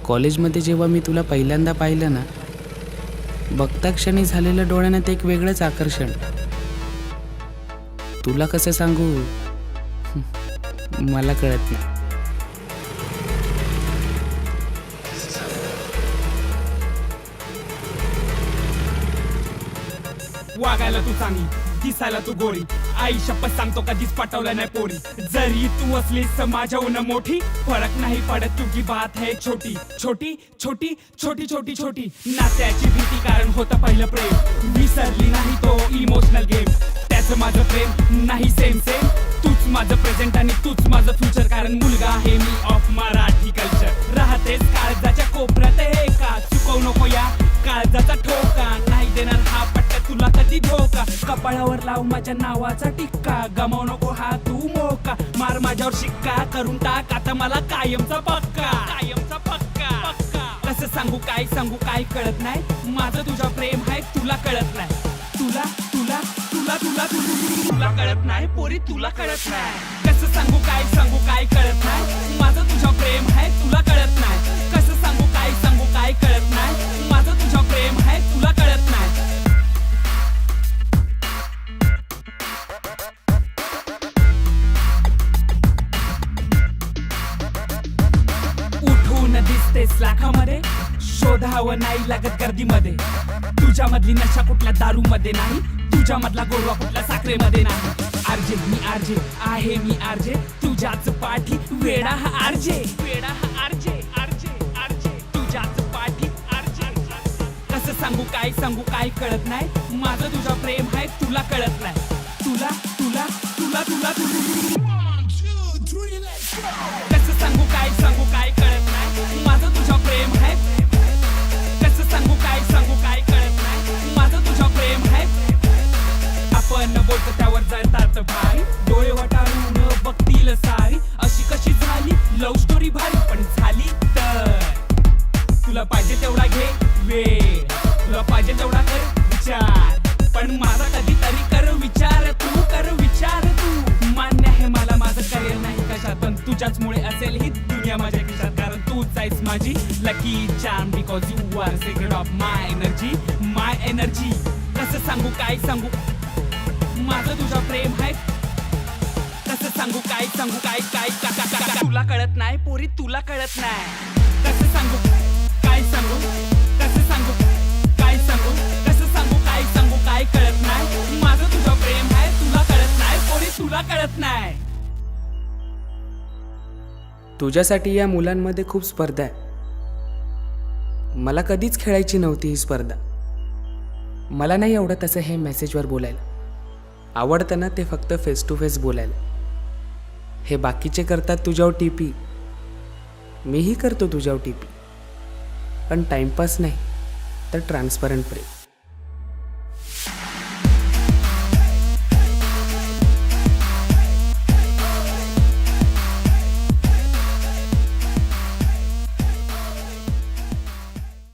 कॉलेजमध्ये जेव्हा मी तुला पहिल्यांदा पाहिलं ना, बघता क्षणी झालेलं डोळ्यानं ते एक वेगळंच आकर्षण. तुला कसं सांगू मला कळत नाही. वागायला तू चांगली, दिसायला तू गोरी, आई शपथ सांगतो कधीच पटवलं नाही पोरी. जरी तू असलीस माझ्याहून मोठी, फरक नाही पडत क्योंकि बात है छोटी छोटी छोटी छोटी छोटी छोटी. नात्याची भीती कारण होतं पहिलं प्रेम, विसरली नाही तो इमोशनल गेम. त्याचं माझं प्रेम नाही सेम सेम, तूच माझं प्रेझेंट आणि तूच माझं फ्युचर. कारण मुलगा आहे मी ऑफ मराठी कल्चर. राहतेस काळजाच्या कोपऱ्यात एका, चुकवू नको या काळजाचा ठोका. नाही देणार हा पट्टा तुला कधी धोका. कपाळावर लाव माझ्या नावाचा टिक्का, गमावू नको हा तू मोका. मार माझ्यावर शिक्का करून टाक आता मला कायमचा पक्का. कायमचा पक्का पक्का. कसं सांगू काय कळत नाही. माझं तुझा प्रेम आहे तुला कळत नाही. तुला तुला तुला तुला तुला कळत नाही पोरी, तुला कळत नाही. कसं सांगू काय कळत नाही. माझं तुझा प्रेम आहे तुला कळत नाही. कसं सांगू काय कळत नाही. माझं तुझा प्रेम आहे तुला कळत नाही. उठून दिसतेस लाखामध्ये, शोधावं नाही लागत गर्दीमध्ये. तुझ्या मधली नशा कुठल्या दारू मध्ये नाही, तुझ्या मधला गोडवा कुठल्या साखरेमध्ये नाही. आरजे मी आरजे आहे मी आरजे, तुझ्याच पाठी वेडा हा आरजे. वेडा हा आरजे आरजे आरजे, तुझ्याच पाठी आरजे. कसं सांगू काय कळत नाही. माझं तुझा प्रेम आहे तुला कळत नाही. तुला तुला तुला तुला तुला कसं सांगू काय कळत नाही. माझं तुझा प्रेम आहे. कसं सांगू काय कळत नाही. माझं तुझा प्रेम आहे. आपण बोलतो त्यावर जळतात भारी, डोळे वटारून बघतील सारी. अशी कशी झाली लव्ह स्टोरी भारी, पण झाली तर तुला पाहिजे तेवढा घे वेळ, तुला पाहिजे तेवढा कर विचार. पण माझा कधीतरी कर विचार तू, कर विचार तू. मान्य आहे मला माझं करिअर नाही कशात, पण तुझ्याचमुळे असेल ही दुनिया माझ्या खिशात. कारण तूच आहेस माझी lucky charm, because you are secret of my energy. कसं सांगू काय माझं तुझा प्रेम आहे. कसं सांगू काय तुला कळत नाही पोरी, तुला कळत नाही. कसं सांगू कसं सांगू कसं सांगू काय कळत नाही. माझं तुझा प्रेम आहे तुला कळत नाही पोरी, तुला कळत नाही. तुझ्यासाठी या मुलांमध्ये खूप स्पर्धा आहे. मला कधीच खेळायची नव्हती ही स्पर्धा. मला नाही आवडत असं हे मेसेजवर बोलायला. आवडतं ना ते फक्त फेस टू फेस बोलायला. हे बाकीचे करतात तुझ्यावर टीपी, मीही करतो तुझ्यावर टीपी, पण टाइमपास नाही तर ट्रान्सपरंट प्रेम.